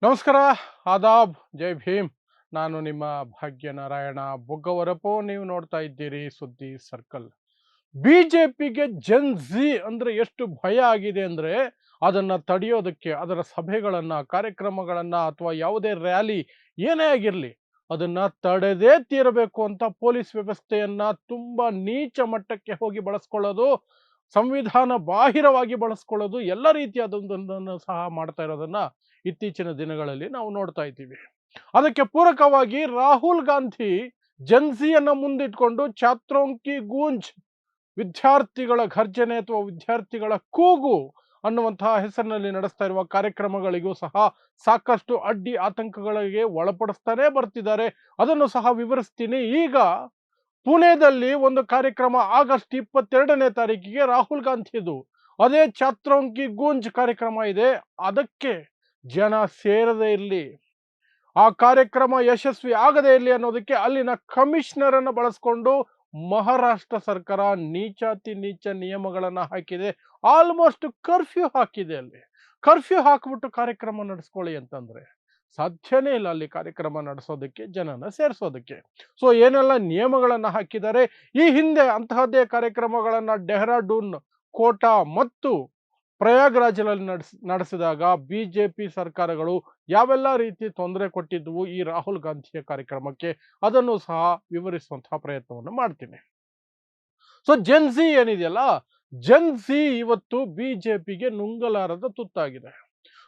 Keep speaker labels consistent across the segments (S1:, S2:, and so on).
S1: ನಮಸ್ಕಾರ, ಆದಾಬ್, ಜೈ ಭೀಮ್. ನಾನು ನಿಮ್ಮ ಭಾಗ್ಯನಾರಾಯಣ ಬೊಗ್ಗವರಪೋ. ನೀವು ನೋಡ್ತಾ ಇದ್ದೀರಿ ಸುದ್ದಿ ಸರ್ಕಲ್. ಬಿಜೆಪಿಗೆ ಜನ್ ಝಿ ಅಂದ್ರೆ ಎಷ್ಟು ಭಯ ಆಗಿದೆ ಅಂದ್ರೆ ಅದನ್ನ ತಡೆಯೋದಕ್ಕೆ ಅದರ ಸಭೆಗಳನ್ನ, ಕಾರ್ಯಕ್ರಮಗಳನ್ನ ಅಥವಾ ಯಾವುದೇ ರ್ಯಾಲಿ ಏನೇ ಆಗಿರಲಿ ಅದನ್ನ ತಡೆದೇ ತೀರಬೇಕು ಅಂತ ಪೊಲೀಸ್ ವ್ಯವಸ್ಥೆಯನ್ನ ತುಂಬಾ ನೀಚ ಮಟ್ಟಕ್ಕೆ ಹೋಗಿ ಬಳಸ್ಕೊಳ್ಳೋದು, ಸಂವಿಧಾನ ಬಾಹಿರವಾಗಿ ಬಳಸ್ಕೊಳ್ಳೋದು, ಎಲ್ಲ ರೀತಿಯಾದೊಂದನ್ನು ಸಹ ಮಾಡ್ತಾ ಇರೋದನ್ನ ಇತ್ತೀಚಿನ ದಿನಗಳಲ್ಲಿ ನಾವು ನೋಡ್ತಾ ಇದ್ದೀವಿ. ಅದಕ್ಕೆ ಪೂರಕವಾಗಿ ರಾಹುಲ್ ಗಾಂಧಿ ಜನ್ಸಿಯನ್ನ ಮುಂದಿಟ್ಕೊಂಡು ಚಾತ್ರೋಂಕಿ ಗೂಂಜ್, ವಿದ್ಯಾರ್ಥಿಗಳ ಘರ್ಜನೆ ಅಥವಾ ವಿದ್ಯಾರ್ಥಿಗಳ ಕೂಗು ಅನ್ನುವಂತಹ ಹೆಸರಿನಲ್ಲಿ ನಡೆಸ್ತಾ ಇರುವ ಕಾರ್ಯಕ್ರಮಗಳಿಗೂ ಸಹ ಸಾಕಷ್ಟು ಅಡ್ಡಿ ಆತಂಕಗಳಿಗೆ ಒಳಪಡಿಸ್ತಾನೆ ಬರ್ತಿದ್ದಾರೆ. ಅದನ್ನು ಸಹ ವಿವರಿಸ್ತೀನಿ. ಈಗ ಪುಣೆದಲ್ಲಿ ಒಂದು ಕಾರ್ಯಕ್ರಮ ಆಗಸ್ಟ್ 22ನೇ ತಾರೀಕಿಗೆ ರಾಹುಲ್ ಗಾಂಧಿದು ಅದೇ ಚಾತ್ರೋಂಕಿ ಗೂಂಜ್ ಕಾರ್ಯಕ್ರಮ ಇದೆ. ಅದಕ್ಕೆ ಜನ ಸೇರದೇ ಇರಲಿ, ಆ ಕಾರ್ಯಕ್ರಮ ಯಶಸ್ವಿ ಆಗದೇ ಇರಲಿ ಅನ್ನೋದಕ್ಕೆ ಅಲ್ಲಿನ ಕಮಿಷನರ್ ಅನ್ನು ಬಳಸ್ಕೊಂಡು ಮಹಾರಾಷ್ಟ್ರ ಸರ್ಕಾರ ನೀಚಾತಿ ನೀಚ ನಿಯಮಗಳನ್ನ ಹಾಕಿದೆ. ಆಲ್ಮೋಸ್ಟ್ ಕರ್ಫ್ಯೂ ಹಾಕಿದೆ. ಅಲ್ಲಿ ಕರ್ಫ್ಯೂ ಹಾಕ್ಬಿಟ್ಟು ಕಾರ್ಯಕ್ರಮ ನಡೆಸ್ಕೊಳ್ಳಿ ಅಂತಂದ್ರೆ ಸಾಧ್ಯನೇ ಇಲ್ಲ ಅಲ್ಲಿ ಕಾರ್ಯಕ್ರಮ ನಡೆಸೋದಕ್ಕೆ, ಜನನ ಸೇರಿಸೋದಕ್ಕೆ. ಸೊ ಏನೆಲ್ಲ ನಿಯಮಗಳನ್ನ ಹಾಕಿದ್ದಾರೆ. ಈ ಹಿಂದೆ ಅಂತಹದ್ದೇ ಕಾರ್ಯಕ್ರಮಗಳನ್ನ ಡೆಹ್ರಾಡೂನ್, ಕೋಟಾ ಮತ್ತು ಪ್ರಯಾಗ್ರಾಜ್ನಲ್ಲಿ ನಡೆಸಿದಾಗ ಬಿಜೆಪಿ ಸರ್ಕಾರಗಳು ಯಾವೆಲ್ಲ ರೀತಿ ತೊಂದರೆ ಕೊಟ್ಟಿದ್ವು ಈ ರಾಹುಲ್ ಗಾಂಧಿಯ ಕಾರ್ಯಕ್ರಮಕ್ಕೆ, ಅದನ್ನು ಸಹ ವಿವರಿಸುವಂತಹ ಪ್ರಯತ್ನವನ್ನು ಮಾಡ್ತೀನಿ. ಸೊ ಜೆನ್ಸಿ ಏನಿದೆಯಲ್ಲ, ಜೆನ್ಸಿ ಇವತ್ತು ಬಿಜೆಪಿಗೆ ನುಂಗಲಾರದ ತುತ್ತಾಗಿದೆ.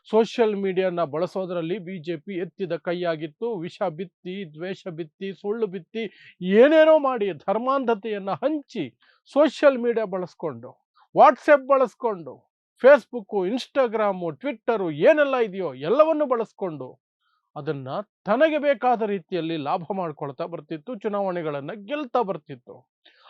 S1: ಸೋಷಿಯಲ್ ಮೀಡಿಯಾನ ಬಳಸೋದ್ರಲ್ಲಿ ಬಿಜೆಪಿ ಎತ್ತಿದ ಕೈಯಾಗಿತ್ತು. ವಿಷ ಬಿತ್ತಿ, ದ್ವೇಷ ಬಿತ್ತಿ, ಸುಳ್ಳು ಬಿತ್ತಿ, ಏನೇನೋ ಮಾಡಿ ಧರ್ಮಾಂಧತೆಯನ್ನ ಹಂಚಿ ಸೋಷಿಯಲ್ ಮೀಡಿಯಾ ಬಳಸ್ಕೊಂಡು, ವಾಟ್ಸಪ್ ಬಳಸ್ಕೊಂಡು, ಫೇಸ್ಬುಕ್ಕು, ಇನ್ಸ್ಟಾಗ್ರಾಮು, ಟ್ವಿಟ್ಟರು ಏನೆಲ್ಲ ಇದೆಯೋ ಎಲ್ಲವನ್ನು ಬಳಸ್ಕೊಂಡು ಅದನ್ನ ತನಗೆ ಬೇಕಾದ ರೀತಿಯಲ್ಲಿ ಲಾಭ ಮಾಡ್ಕೊಳ್ತಾ ಬರ್ತಿತ್ತು, ಚುನಾವಣೆಗಳನ್ನ ಗೆಲ್ತಾ ಬರ್ತಿತ್ತು.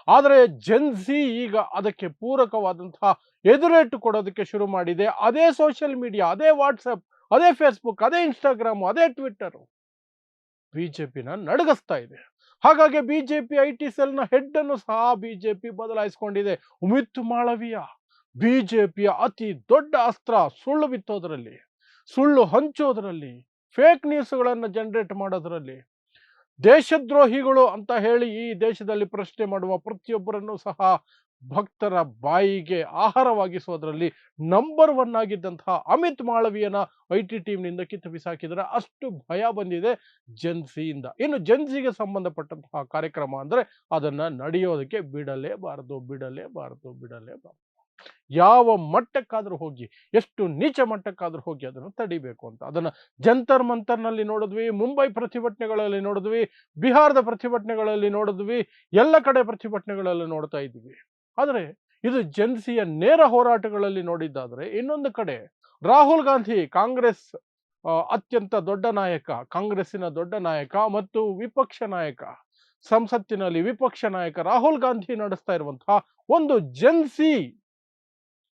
S1: ಆದರೆ ಜೆನ್ಸಿ ಈಗ ಅದಕ್ಕೆ ಪೂರಕವಾದಂತಹ ಎದುರೇಟು ಕೊಡೋದಕ್ಕೆ ಶುರು ಮಾಡಿದೆ. ಅದೇ ಸೋಷಿಯಲ್ ಮೀಡಿಯಾ, ಅದೇ ವಾಟ್ಸಪ್, ಅದೇ ಫೇಸ್ಬುಕ್, ಅದೇ ಇನ್ಸ್ಟಾಗ್ರಾಮ್, ಅದೇ ಟ್ವಿಟ್ಟರ್ ಬಿಜೆಪಿನ ನಡಗಿಸ್ತಾ ಇದೆ. ಹಾಗಾಗಿ ಬಿಜೆಪಿ ಐಟಿ ಸೆಲ್ನ ಹೆಡ್ ಅನ್ನು ಸಹ ಬಿಜೆಪಿ ಬದಲಾಯಿಸಿಕೊಂಡಿದೆ. ಅಮಿತ್ ಮಾಳವಿಯ ಬಿಜೆಪಿಯ ಅತಿ ದೊಡ್ಡ ಅಸ್ತ್ರ ಸುಳ್ಳು ಬಿತ್ತೋದ್ರಲ್ಲಿ, ಸುಳ್ಳು ಹಂಚೋದ್ರಲ್ಲಿ, ಫೇಕ್ ನ್ಯೂಸ್ಗಳನ್ನು ಜನರೇಟ್ ಮಾಡೋದ್ರಲ್ಲಿ, ದೇಶದ್ರೋಹಿಗಳು ಅಂತ ಹೇಳಿ ಈ ದೇಶದಲ್ಲಿ ಪ್ರಶ್ನೆ ಮಾಡುವ ಪ್ರತಿಯೊಬ್ಬರನ್ನು ಸಹ ಭಕ್ತರ ಬಾಯಿಗೆ ಆಹಾರವಾಗಿಸೋದ್ರಲ್ಲಿ ನಂಬರ್ ಒನ್ ಆಗಿದ್ದಂತಹ ಅಮಿತ್ ಮಾಳವಿಯನ ಐಟಿ ಟೀಮ್ನಿಂದ ಕಿತ್ತು ಬಿಸಾಕಿದರೆ ಅಷ್ಟು ಭಯ ಬಂದಿದೆ ಜೆನ್ಸಿಯಿಂದ. ಇನ್ನು ಜೆನ್ಸಿಗೆ ಸಂಬಂಧಪಟ್ಟಂತಹ ಕಾರ್ಯಕ್ರಮ ಅಂದ್ರೆ ಅದನ್ನ ನಡೆಯೋದಕ್ಕೆ ಬಿಡಲೇಬಾರದು, ಬಿಡಲೇಬಾರದು, ಬಿಡಲೇಬಾರದು. ಯಾವ ಮಟ್ಟಕ್ಕಾದ್ರೂ ಹೋಗಿ, ಎಷ್ಟು ನೀಚ ಮಟ್ಟಕ್ಕಾದ್ರೂ ಹೋಗಿ ಅದನ್ನು ತಡಿಬೇಕು ಅಂತ. ಅದನ್ನ ಜಂತರ್ ಮಂತರ್ನಲ್ಲಿ ನೋಡಿದ್ವಿ, ಮುಂಬೈ ಪ್ರತಿಭಟನೆಗಳಲ್ಲಿ ನೋಡಿದ್ವಿ, ಬಿಹಾರದ ಪ್ರತಿಭಟನೆಗಳಲ್ಲಿ ನೋಡಿದ್ವಿ, ಎಲ್ಲ ಕಡೆ ಪ್ರತಿಭಟನೆಗಳಲ್ಲಿ ನೋಡ್ತಾ ಇದ್ವಿ. ಆದರೆ ಇದು ಜೆನ್ಸಿಯ ನೇರ ಹೋರಾಟಗಳಲ್ಲಿ ನೋಡಿದ್ದಾದ್ರೆ, ಇನ್ನೊಂದು ಕಡೆ ರಾಹುಲ್ ಗಾಂಧಿ ಕಾಂಗ್ರೆಸ್ ಅತ್ಯಂತ ದೊಡ್ಡ ನಾಯಕ, ಕಾಂಗ್ರೆಸ್ಸಿನ ದೊಡ್ಡ ನಾಯಕ ಮತ್ತು ವಿಪಕ್ಷ ನಾಯಕ, ಸಂಸತ್ತಿನಲ್ಲಿ ವಿಪಕ್ಷ ನಾಯಕ ರಾಹುಲ್ ಗಾಂಧಿ ನಡೆಸ್ತಾ ಇರುವಂತಹ ಒಂದು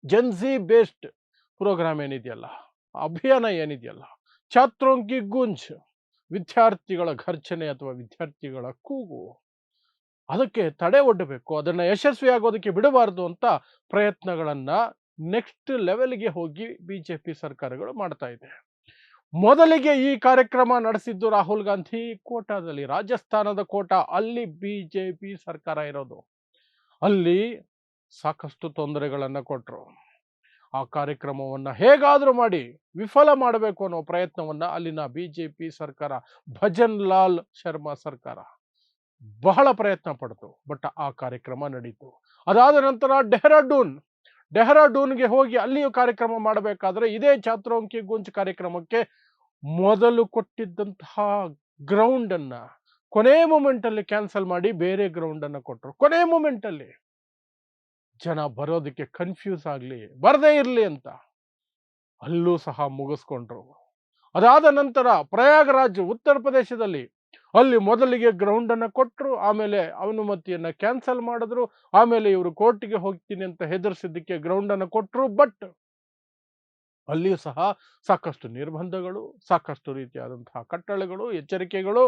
S1: ಜೆನ್ಸಿ ಬೇಸ್ಡ್ ಪ್ರೋಗ್ರಾಮ್ ಏನಿದೆಯಲ್ಲ, ಅಭಿಯಾನ ಏನಿದೆಯಲ್ಲ, ಛಾತ್ರೋಂಕಿ ಗುಂಜ್, ವಿದ್ಯಾರ್ಥಿಗಳ ಘರ್ಷಣೆ ಅಥವಾ ವಿದ್ಯಾರ್ಥಿಗಳ ಕೂಗು, ಅದಕ್ಕೆ ತಡೆ ಒಡ್ಡಬೇಕು, ಅದನ್ನ ಯಶಸ್ವಿಯಾಗೋದಕ್ಕೆ ಬಿಡಬಾರದು ಅಂತ ಪ್ರಯತ್ನಗಳನ್ನ ನೆಕ್ಸ್ಟ್ ಲೆವೆಲ್ಗೆ ಹೋಗಿ ಬಿಜೆಪಿ ಸರ್ಕಾರಗಳು ಮಾಡ್ತಾ ಇದೆ. ಮೊದಲಿಗೆ ಈ ಕಾರ್ಯಕ್ರಮ ನಡೆಸಿದ್ದು ರಾಹುಲ್ ಗಾಂಧಿ ಕೋಟಾದಲ್ಲಿ, ರಾಜಸ್ಥಾನದ ಕೋಟಾ, ಅಲ್ಲಿ ಬಿಜೆಪಿ ಸರ್ಕಾರ ಇರೋದು. ಅಲ್ಲಿ ಸಾಕಷ್ಟು ತೊಂದರೆಗಳನ್ನ ಕೊಟ್ಟರು. ಆ ಕಾರ್ಯಕ್ರಮವನ್ನ ಹೇಗಾದ್ರೂ ಮಾಡಿ ವಿಫಲ ಮಾಡಬೇಕು ಅನ್ನೋ ಪ್ರಯತ್ನವನ್ನ ಅಲ್ಲಿನ ಬಿಜೆಪಿ ಸರ್ಕಾರ, ಭಜನ್ ಲಾಲ್ ಶರ್ಮಾ ಸರ್ಕಾರ ಬಹಳ ಪ್ರಯತ್ನ ಪಡ್ತು. ಬಟ್ ಆ ಕಾರ್ಯಕ್ರಮ ನಡೀತು. ಅದಾದ ನಂತರ ಡೆಹ್ರಾಡೂನ್ಗೆ ಹೋಗಿ ಅಲ್ಲಿಯೂ ಕಾರ್ಯಕ್ರಮ ಮಾಡಬೇಕಾದ್ರೆ ಇದೇ ಛಾತ್ರೋಂಕಿ ಗುಂಜ್ ಕಾರ್ಯಕ್ರಮಕ್ಕೆ ಮೊದಲು ಕೊಟ್ಟಿದ್ದಂತಹ ಗ್ರೌಂಡ್ ಅನ್ನ ಕೊನೆ ಮೂಮೆಂಟ್ ಅಲ್ಲಿ ಕ್ಯಾನ್ಸಲ್ ಮಾಡಿ ಬೇರೆ ಗ್ರೌಂಡ್ ಅನ್ನ ಕೊಟ್ಟರು. ಕೊನೆ ಮೂಮೆಂಟ್ ಅಲ್ಲಿ ಜನ ಬರೋದಕ್ಕೆ ಕನ್ಫ್ಯೂಸ್ ಆಗ್ಲಿ, ಬರದೇ ಇರ್ಲಿ ಅಂತ ಅಲ್ಲೂ ಸಹ ಮುಗಿಸ್ಕೊಂಡ್ರು. ಅದಾದ ನಂತರ ಪ್ರಯಾಗರಾಜ್, ಉತ್ತರ ಪ್ರದೇಶದಲ್ಲಿ, ಅಲ್ಲಿ ಮೊದಲಿಗೆ ಗ್ರೌಂಡ್ ಅನ್ನ ಕೊಟ್ಟರು, ಆಮೇಲೆ ಅನುಮತಿಯನ್ನ ಕ್ಯಾನ್ಸಲ್ ಮಾಡಿದ್ರು, ಆಮೇಲೆ ಇವರು ಕೋರ್ಟ್ಗೆ ಹೋಗ್ತೀನಿ ಅಂತ ಹೆದರ್ಸಿದ್ದಕ್ಕೆ ಗ್ರೌಂಡ್ ಅನ್ನ ಕೊಟ್ಟರು. ಬಟ್ ಅಲ್ಲಿಯೂ ಸಹ ಸಾಕಷ್ಟು ನಿರ್ಬಂಧಗಳು, ಸಾಕಷ್ಟು ರೀತಿಯಾದಂತಹ ಕಟ್ಟಳೆಗಳು, ಎಚ್ಚರಿಕೆಗಳು,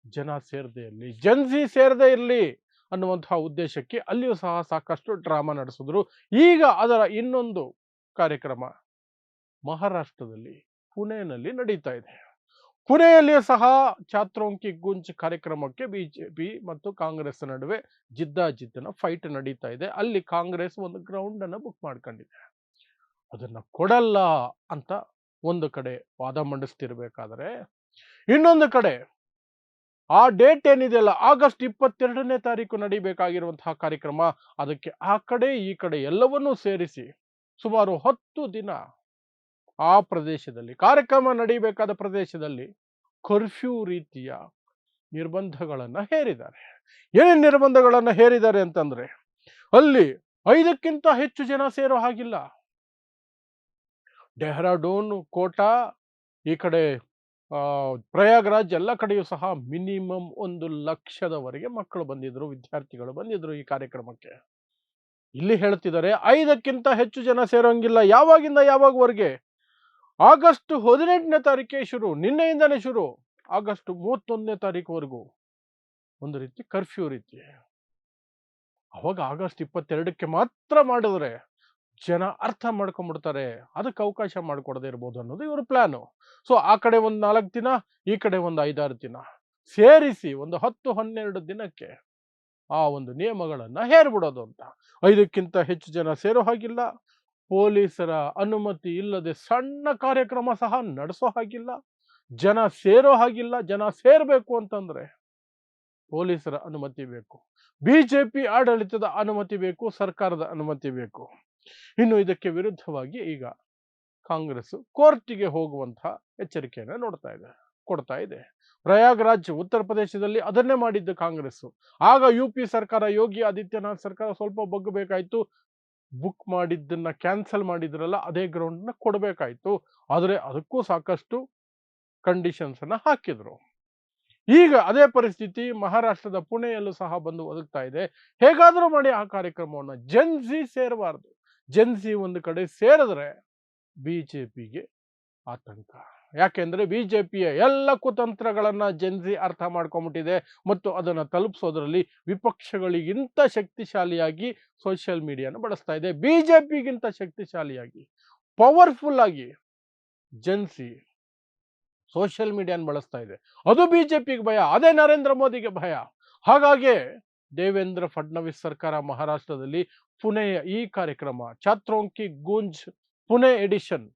S1: ಜನ ಸೇರದೇ ಇರಲಿ, ಜನ್ಸಿ ಸೇರದೇ ಇರಲಿ ಅನ್ನುವಂತಹ ಉದ್ದೇಶಕ್ಕೆ ಅಲ್ಲಿಯೂ ಸಹ ಸಾಕಷ್ಟು ಡ್ರಾಮಾ ನಡೆಸಿದ್ರು. ಈಗ ಅದರ ಇನ್ನೊಂದು ಕಾರ್ಯಕ್ರಮ ಮಹಾರಾಷ್ಟ್ರದಲ್ಲಿ ಪುಣೆನಲ್ಲಿ ನಡೀತಾ ಇದೆ. ಪುಣೆಯಲ್ಲಿಯೂ ಸಹ ಚಾತ್ರೋಂಕಿ ಗುಂಜ್ ಕಾರ್ಯಕ್ರಮಕ್ಕೆ ಬಿಜೆಪಿ ಮತ್ತು ಕಾಂಗ್ರೆಸ್ ನಡುವೆ ಜಿದ್ದಾಜಿದ್ದಿನ ಫೈಟ್ ನಡೀತಾ ಇದೆ. ಅಲ್ಲಿ ಕಾಂಗ್ರೆಸ್ ಒಂದು ಗ್ರೌಂಡ್ ಅನ್ನು ಬುಕ್ ಮಾಡ್ಕೊಂಡಿದೆ. ಅದನ್ನ ಕೊಡಲ್ಲ ಅಂತ ಒಂದು ಕಡೆ ವಾದ ಮಂಡಿಸ್ತಿರ್ಬೇಕಾದ್ರೆ, ಇನ್ನೊಂದು ಕಡೆ ಆ ಡೇಟ್ ಏನಿದೆಯಲ್ಲ, ಆಗಸ್ಟ್ 22ನೇ ತಾರೀಕು ನಡಿಬೇಕಾಗಿರುವಂತಹ ಕಾರ್ಯಕ್ರಮ, ಅದಕ್ಕೆ ಆ ಕಡೆ ಈ ಕಡೆ ಎಲ್ಲವನ್ನೂ ಸೇರಿಸಿ ಸುಮಾರು 10 ದಿನ ಆ ಪ್ರದೇಶದಲ್ಲಿ, ಕಾರ್ಯಕ್ರಮ ನಡೀಬೇಕಾದ ಪ್ರದೇಶದಲ್ಲಿ ಕರ್ಫ್ಯೂ ರೀತಿಯ ನಿರ್ಬಂಧಗಳನ್ನ ಹೇರಿದ್ದಾರೆ. ಏನೇನು ನಿರ್ಬಂಧಗಳನ್ನ ಹೇರಿದ್ದಾರೆ ಅಂತಂದ್ರೆ, ಅಲ್ಲಿ 5ಕ್ಕಿಂತ ಹೆಚ್ಚು ಜನ ಸೇರೋ ಹಾಗಿಲ್ಲ. ಡೆಹ್ರಾಡೂನ್, ಕೋಟಾ, ಈ ಕಡೆ ಪ್ರಯಾಗ್ರಾಜ್ ಎಲ್ಲ ಕಡೆಯೂ ಸಹ ಮಿನಿಮಮ್ 1,00,000ದವರೆಗೆ ಮಕ್ಕಳು ಬಂದಿದ್ರು, ವಿದ್ಯಾರ್ಥಿಗಳು ಬಂದಿದ್ರು ಈ ಕಾರ್ಯಕ್ರಮಕ್ಕೆ. ಇಲ್ಲಿ ಹೇಳ್ತಿದ್ದಾರೆ 5ಕ್ಕಿಂತ ಹೆಚ್ಚು ಜನ ಸೇರೋಂಗಿಲ್ಲ. ಯಾವಾಗಿಂದ ಯಾವಾಗವರೆಗೆ? ಆಗಸ್ಟ್ 18ನೇ ತಾರೀಕೆ ಶುರು, ನಿನ್ನೆಯಿಂದನೇ ಶುರು, ಆಗಸ್ಟ್ 31ನೇ ತಾರೀಕುವರೆಗೂ ಒಂದು ರೀತಿ ಕರ್ಫ್ಯೂ ರೀತಿ. ಅವಾಗ ಆಗಸ್ಟ್ 22ಕ್ಕೆ ಮಾತ್ರ ಮಾಡಿದ್ರೆ ಜನ ಅರ್ಥ ಮಾಡ್ಕೊಂಡ್ಬಿಡ್ತಾರೆ, ಅದಕ್ಕೆ ಅವಕಾಶ ಮಾಡಿಕೊಡದೇ ಇರ್ಬೋದು ಅನ್ನೋದು ಇವ್ರ ಪ್ಲಾನು. ಸೊ ಆ ಕಡೆ ಒಂದು 4 ದಿನ, ಈ ಕಡೆ ಒಂದು 5-6 ದಿನ ಸೇರಿಸಿ ಒಂದು 10-12 ದಿನಕ್ಕೆ ಆ ಒಂದು ನಿಯಮಗಳನ್ನ ಹೇರ್ಬಿಡೋದು ಅಂತ. 5ಕ್ಕಿಂತ ಹೆಚ್ಚು ಜನ ಸೇರೋ ಹಾಗಿಲ್ಲ, ಪೊಲೀಸರ ಅನುಮತಿ ಇಲ್ಲದೆ ಸಣ್ಣ ಕಾರ್ಯಕ್ರಮ ಸಹ ನಡೆಸೋ ಹಾಗಿಲ್ಲ, ಜನ ಸೇರೋ ಹಾಗಿಲ್ಲ. ಜನ ಸೇರ್ಬೇಕು ಅಂತಂದ್ರೆ ಪೊಲೀಸರ ಅನುಮತಿ ಬೇಕು, ಬಿಜೆಪಿ ಆಡಳಿತದ ಅನುಮತಿ ಬೇಕು, ಸರ್ಕಾರದ ಅನುಮತಿ ಬೇಕು. ಇನ್ನು ಇದಕ್ಕೆ ವಿರುದ್ಧವಾಗಿ ಈಗ ಕಾಂಗ್ರೆಸ್ ಕೋರ್ಟಿಗೆ ಹೋಗುವಂತಹ ಎಚ್ಚರಿಕೆಯನ್ನು ಕೊಡ್ತಾ ಇದೆ. ಪ್ರಯಾಗ್ರಾಜ್ ಉತ್ತರ ಪ್ರದೇಶದಲ್ಲಿ ಅದನ್ನೇ ಮಾಡಿದ್ದು ಕಾಂಗ್ರೆಸ್. ಆಗ ಯುಪಿ ಸರ್ಕಾರ, ಯೋಗಿ ಆದಿತ್ಯನಾಥ್ ಸರ್ಕಾರ ಸ್ವಲ್ಪ ಬಗ್ಗಬೇಕಾಯ್ತು. ಬುಕ್ ಮಾಡಿದ್ದನ್ನ ಕ್ಯಾನ್ಸಲ್ ಮಾಡಿದ್ರಲ್ಲ, ಅದೇ ಗ್ರೌಂಡ್ನ ಕೊಡಬೇಕಾಯ್ತು. ಆದರೆ ಅದಕ್ಕೂ ಸಾಕಷ್ಟು ಕಂಡೀಷನ್ಸ್ ಅನ್ನ ಹಾಕಿದ್ರು. ಈಗ ಅದೇ ಪರಿಸ್ಥಿತಿ ಮಹಾರಾಷ್ಟ್ರದ ಪುಣೆಯಲ್ಲೂ ಸಹ ಬಂದು ಒದಗ್ತಾ ಇದೆ. ಹೇಗಾದರೂ ಮಾಡಿ ಆ ಕಾರ್ಯಕ್ರಮವನ್ನು ಜೆನ್ಜಿ ಸೇರಬಾರದು. ಜೆನ್ಜಿ ಒಂದು ಕಡೆ ಸೇರಿದ್ರೆ ಬಿಜೆಪಿಗೆ ಆತಂಕ. ಯಾಕೆಂದ್ರೆ ಬಿಜೆಪಿಯ ಎಲ್ಲ ಕುತಂತ್ರಗಳನ್ನ ಜೆನ್ಜಿ ಅರ್ಥ ಮಾಡ್ಕೊಂಡ್ಬಿಟ್ಟಿದೆ ಮತ್ತು ಅದನ್ನು ತಲುಪಿಸೋದ್ರಲ್ಲಿ ವಿಪಕ್ಷಗಳಿಗಿಂತ ಶಕ್ತಿಶಾಲಿಯಾಗಿ ಸೋಷಿಯಲ್ ಮೀಡಿಯಾನ ಬಳಸ್ತಾ ಇದೆ. ಬಿಜೆಪಿಗಿಂತ ಶಕ್ತಿಶಾಲಿಯಾಗಿ, ಪವರ್ಫುಲ್ ಆಗಿ ಜೆನ್ಜಿ ಸೋಷಿಯಲ್ ಮೀಡಿಯಾನ ಬಳಸ್ತಾ ಇದೆ. ಅದು ಬಿಜೆಪಿಗೆ ಭಯ, ಅದೇ ನರೇಂದ್ರ ಮೋದಿಗೆ ಭಯ. ಹಾಗಾಗಿ ದೇವೇಂದ್ರ ಫಡ್ನವೀಸ್ ಸರ್ಕಾರ ಮಹಾರಾಷ್ಟ್ರದಲ್ಲಿ ಪುಣೆಯ ಈ ಕಾರ್ಯಕ್ರಮ ಚಾತ್ರೋಂಕಿ ಗೂಂಜ್ ಪುಣೆ ಎಡಿಷನ್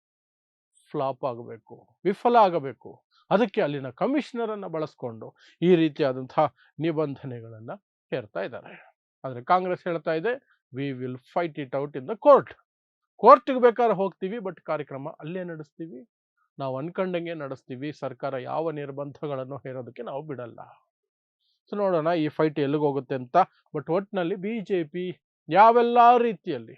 S1: ಫ್ಲಾಪ್ ಆಗಬೇಕು, ವಿಫಲ ಆಗಬೇಕು. ಅದಕ್ಕೆ ಅಲ್ಲಿನ ಕಮಿಷನರ್ ಅನ್ನ ಬಳಸ್ಕೊಂಡು ಈ ರೀತಿಯಾದಂತಹ ನಿಬಂಧನೆಗಳನ್ನ ಹೇರ್ತಾ ಇದ್ದಾರೆ. ಆದ್ರೆ ಕಾಂಗ್ರೆಸ್ ಹೇಳ್ತಾ ಇದೆ, we will fight it out in the ಕೋರ್ಟ್ಗೆ ಬೇಕಾದ್ರೆ ಹೋಗ್ತೀವಿ, ಬಟ್ ಕಾರ್ಯಕ್ರಮ ಅಲ್ಲೇ ನಡೆಸ್ತೀವಿ, ನಾವು ಅನ್ಕೊಂಡಂಗೆ ನಡೆಸ್ತೀವಿ, ಸರ್ಕಾರ ಯಾವ ನಿರ್ಬಂಧಗಳನ್ನು ಹೇರೋದಕ್ಕೆ ನಾವು ಬಿಡಲ್ಲ. ಸೊ ನೋಡೋಣ ಈ ಫೈಟ್ ಎಲ್ಲಿಗೆ ಹೋಗುತ್ತೆ ಅಂತ. ಬಟ್ ಒಟ್ಟಿನಲ್ಲಿ ಬಿಜೆಪಿ ಯಾವೆಲ್ಲ ರೀತಿಯಲ್ಲಿ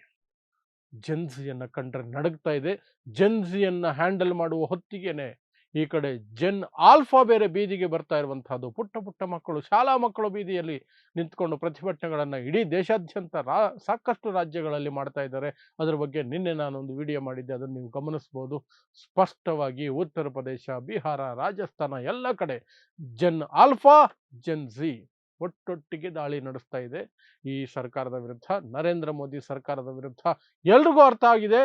S1: ಜೆನ್ಜಿಯನ್ನ ಕಂಡ್ರೆ ನಡಗ್ತಾ ಇದೆ. ಜೆನ್ಜಿಯನ್ನ ಹ್ಯಾಂಡಲ್ ಮಾಡುವ ಹೊತ್ತಿಗೆನೆ ಈ ಕಡೆ ಜೆನ್ ಆಲ್ಫಾ ಬೇರೆ ಬೀದಿಗೆ ಬರ್ತಾ ಇರುವಂತಹದ್ದು. ಪುಟ್ಟ ಮಕ್ಕಳು, ಶಾಲಾ ಮಕ್ಕಳು ಬೀದಿಯಲ್ಲಿ ನಿಂತ್ಕೊಂಡು ಪ್ರತಿಭಟನೆಗಳನ್ನ ಇಡೀ ದೇಶಾದ್ಯಂತ ಸಾಕಷ್ಟು ರಾಜ್ಯಗಳಲ್ಲಿ ಮಾಡ್ತಾ ಇದ್ದಾರೆ. ಅದರ ಬಗ್ಗೆ ನಿನ್ನೆ ನಾನೊಂದು ವಿಡಿಯೋ ಮಾಡಿದ್ದೆ, ಅದನ್ನು ನೀವು ಗಮನಿಸಬಹುದು. ಸ್ಪಷ್ಟವಾಗಿ ಉತ್ತರ ಪ್ರದೇಶ, ಬಿಹಾರ, ರಾಜಸ್ಥಾನ ಎಲ್ಲ ಕಡೆ ಜೆನ್ ಆಲ್ಫಾ, ಜೆನ್ ಜಿ ಒಟ್ಟೊಟ್ಟಿಗೆ ದಾಳಿ ನಡೆಸ್ತಾ ಇದೆ ಈ ಸರ್ಕಾರದ ವಿರುದ್ಧ, ನರೇಂದ್ರ ಮೋದಿ ಸರ್ಕಾರದ ವಿರುದ್ಧ. ಎಲ್ರಿಗೂ ಅರ್ಥ ಆಗಿದೆ,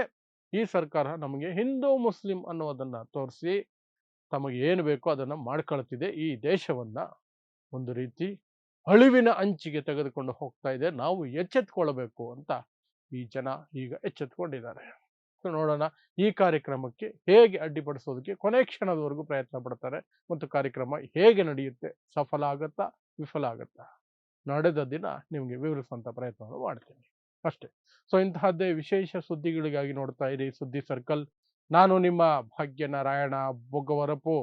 S1: ಈ ಸರ್ಕಾರ ನಮಗೆ ಹಿಂದೂ ಮುಸ್ಲಿಂ ಅನ್ನೋದನ್ನ ತೋರಿಸಿ ತಮಗೆ ಏನು ಬೇಕೋ ಅದನ್ನ ಮಾಡ್ಕೊಳ್ತಿದೆ. ಈ ದೇಶವನ್ನ ಒಂದು ರೀತಿ ಅಳಿವಿನ ಅಂಚಿಗೆ ತೆಗೆದುಕೊಂಡು ಹೋಗ್ತಾ ಇದೆ. ನಾವು ಎಚ್ಚೆತ್ಕೊಳ್ಬೇಕು ಅಂತ ಈ ಜನ ಈಗ ಎಚ್ಚೆತ್ಕೊಂಡಿದ್ದಾರೆ. ನೋಡೋಣ ಈ ಕಾರ್ಯಕ್ರಮಕ್ಕೆ ಹೇಗೆ ಅಡ್ಡಿಪಡಿಸೋದಕ್ಕೆ ಕೊನೆ ಕ್ಷಣದವರೆಗೂ ಪ್ರಯತ್ನ ಪಡ್ತಾರೆ ಮತ್ತು ಕಾರ್ಯಕ್ರಮ ಹೇಗೆ ನಡೆಯುತ್ತೆ, ಸಫಲ ಆಗತ್ತಾ ವಿಫಲ ಆಗತ್ತಾ, ನಡೆದ ದಿನ ನಿಮಗೆ ವಿವರಿಸುವಂತ ಪ್ರಯತ್ನವನ್ನು ಮಾಡ್ತೀನಿ ಅಷ್ಟೇ. ಸೊ ಇಂತಹದ್ದೇ ವಿಶೇಷ ಸುದ್ದಿಗಳಿಗಾಗಿ ನೋಡ್ತಾ ಇರಿ ಸುದ್ದಿ ಸರ್ಕಲ್. ನಾನು ನಿಮ್ಮ ಭಾಗ್ಯನಾರಾಯಣ ಬೊಗ್ಗವರಪು.